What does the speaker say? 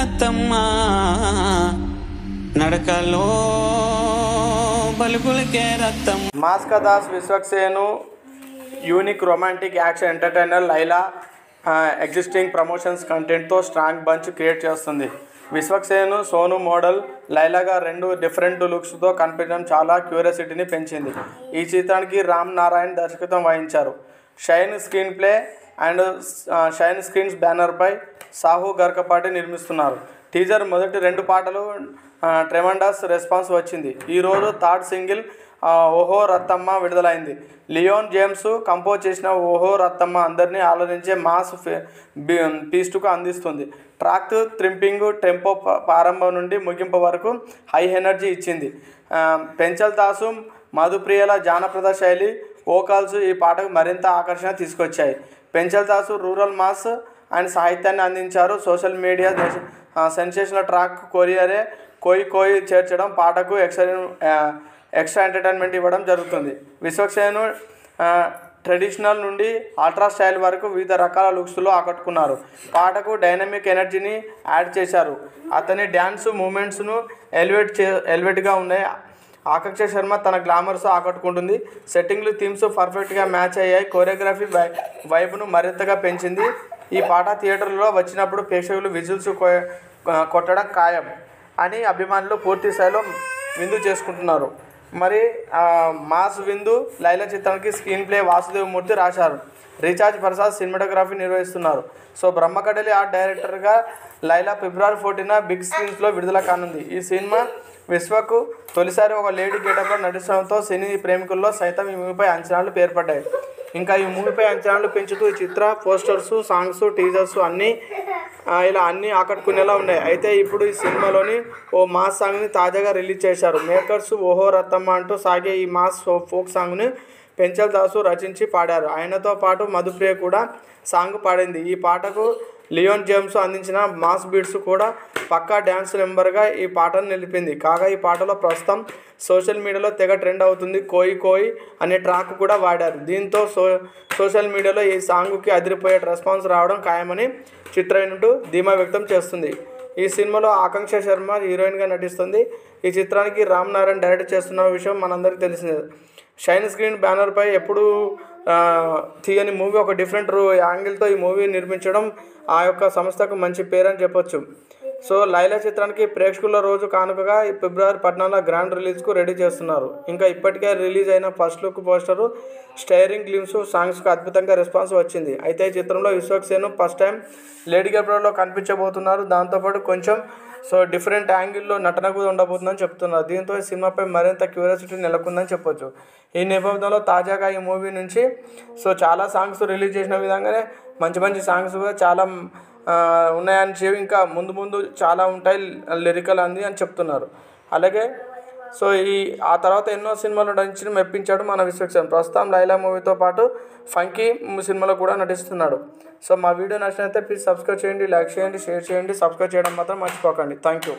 రత్తమ్మ నడకలో బలుపులకే రత్తం. మాస్కా Das Vishwaksen unique romantic action entertainer Laila existing promotions కంటెంట్తో స్ట్రాంగ్ బంచ్ క్రియేట్ చేస్తుంది. విశ్వక్సేను సోను మోడల్ లైలాగా 2 డిఫరెంట్ లుక్స్తో కనిపించడం చాలా క్యూరియాసిటీని పెంచింది. ఈ చిత్రానికి రామ్ నారాయణ్ దర్శకత్వం వహించారు. Shine screen play and shine screens బ్యానర్పై సాహు గర్కపాటి నిర్మిస్తున్నారు. టీజర్ మొదటి 2 పాటలు ట్రెమండస్ రెస్పాన్స్ వచ్చింది. ఈరోజు థర్డ్ సింగిల్ ఓహో రత్తమ్మ విడుదలైంది. లియోన్ జేమ్స్ కంపోజ్ చేసిన ఓహో రత్తమ్మ అందరినీ ఆలోచించే మాస్ పీస్టుకు అందిస్తుంది. ట్రాక్ థ్రింపింగ్ టెంపో ప్రారంభం నుండి ముగింపు వరకు హై ఎనర్జీ ఇచ్చింది. పెంచల్ దాసు మధుప్రియల జానపద శైలి వోకల్స్ ఈ పాటకు మరింత ఆకర్షణ తీసుకొచ్చాయి. Penchal Dasu rural mass and సాహిత్యాన్ని అందించారు. సోషల్ మీడియా సెన్సేషనల్ ట్రాక్ కొరియరే కోయి కోయి చేర్చడం పాటకు ఎక్స్ట్రా ఎంటర్టైన్మెంట్ ఇవ్వడం జరుగుతుంది. విశ్వక్సేను ట్రెడిషనల్ నుండి అల్ట్రా స్టైల్ వరకు వివిధ రకాల లుక్స్లో ఆకట్టుకున్నారు. పాటకు డైనమిక్ ఎనర్జీని యాడ్ చేశారు. అతని డ్యాన్స్ మూమెంట్స్ను ఎలివేట్గా ఉన్నాయి. ఆకాంక్ష శర్మ తన గ్లామర్స్ ఆకట్టుకుంటుంది. సెట్టింగ్లు థీమ్స్ పర్ఫెక్ట్గా మ్యాచ్ అయ్యాయి. కొరియోగ్రఫీ వైబ్ను మరింతగా పెంచింది. ఈ పాట థియేటర్లో వచ్చినప్పుడు ప్రేక్షకులు విజువల్స్ కొట్టడం ఖాయం అని అభిమానులు పూర్తి స్థాయిలో విందు చేసుకుంటున్నారు. మరి మాస్ విందు లైలా చిత్రానికి స్క్రీన్ ప్లే వాసుదేవ్ మూర్తి రాశారు. రీఛార్జ్ ప్రసాద్ సినిమాటోగ్రఫీ నిర్వహిస్తున్నారు. సో బ్రహ్మకడలి ఆర్ట్ డైరెక్టర్గా లైలా ఫిబ్రవరి 14న బిగ్ స్క్రీన్స్లో విడుదల కానుంది. ఈ సినిమా విశ్వకు తొలిసారి ఒక లేడీ గెటప్లో నటించడంతో సినీ ప్రేమికుల్లో సైతం ఈ మూవీపై అంచనాలు ఏర్పడ్డాయి. ఇంకా ఈ మూవీపై అంచనాలు పెంచుతూ ఈ చిత్ర పోస్టర్స్, సాంగ్స్, టీజర్స్ ఇలా అన్నీ ఆకట్టుకునేలా ఉన్నాయి. అయితే ఇప్పుడు ఈ సినిమాలోని ఓ మాస్ సాంగ్ని తాజాగా రిలీజ్ చేశారు. మేకర్స్ ఓహో రత్తమ్మ అంటూ సాగే ఈ మాస్ ఫోక్ సాంగ్ని పెంచల్ దాసు రచించి పాడారు. ఆయనతో పాటు మధుప్రియ కూడా సాంగ్ పాడింది. ఈ పాటకు లియోన్ జేమ్స్ అందించిన మాస్ బీట్స్ కూడా పక్కా డ్యాన్స్ నెంబర్గా ఈ పాటను నిలిపింది. కాగా ఈ పాటలో ప్రస్తుతం సోషల్ మీడియాలో తెగ ట్రెండ్ అవుతుంది కోయి కోయి అనే ట్రాక్ కూడా వాడారు. దీంతో సోషల్ మీడియాలో ఈ సాంగ్కి అదిరిపోయే రెస్పాన్స్ రావడం ఖాయమని చిత్ర యూనిట్ ధీమా వ్యక్తం చేస్తుంది. ఈ సినిమాలో ఆకాంక్ష శర్మ హీరోయిన్గా నటిస్తుంది. ఈ చిత్రానికి రామ్ నారాయణ్ డైరెక్ట్ చేస్తున్న విషయం మనందరికీ తెలిసిందే. షైన్ స్క్రీన్ బ్యానర్పై ఎప్పుడు తీయని మూవీ ఒక డిఫరెంట్ యాంగిల్తో ఈ మూవీ నిర్మించడం ఆ యొక్క సంస్థకు మంచి పేరని చెప్పొచ్చు. సో లైలా చిత్రానికి ప్రేక్షకుల రోజు కానుకగా ఫిబ్రవరి 14న గ్రాండ్ రిలీజ్కు రెడీ చేస్తున్నారు. ఇంకా ఇప్పటికే రిలీజ్ అయిన ఫస్ట్ లుక్ పోస్టరు, స్టైరింగ్ గ్లిమ్స్, సాంగ్స్కు అద్భుతంగా రెస్పాన్స్ వచ్చింది. అయితే ఈ చిత్రంలో విశ్వక్సేను ఫస్ట్ టైం లేడీ గెటప్లో కనిపించబోతున్నారు. దాంతోపాటు కొంచెం డిఫరెంట్ యాంగిల్లో నటన కూడా ఉండబోతుందని చెప్తున్నారు. దీంతో ఈ సినిమాపై మరింత క్యూరియాసిటీ నెలకొందని చెప్పొచ్చు. ఈ నేపథ్యంలో తాజాగా ఈ మూవీ నుంచి చాలా సాంగ్స్ రిలీజ్ చేసిన విధంగానే మంచి మంచి సాంగ్స్ కూడా చాలా ఉన్నాయని చెప్పి ఇంకా ముందు చాలా ఉంటాయి లిరికల్ అని చెప్తున్నారు. అలాగే ఆ తర్వాత ఎన్నో సినిమాలు నటించి మెప్పించాడు మన విశ్వక్సేన్. ప్రస్తుతం లైలా మూవీతో పాటు ఫంకీ సినిమాలో కూడా నటిస్తున్నాడు. సో మా వీడియో నచ్చినట్లయితే ప్లీజ్ సబ్స్క్రైబ్ చేయండి, లైక్ చేయండి, షేర్ చేయండి. సబ్స్క్రైబ్ చేయడం మాత్రం మర్చిపోకండి. Thank you.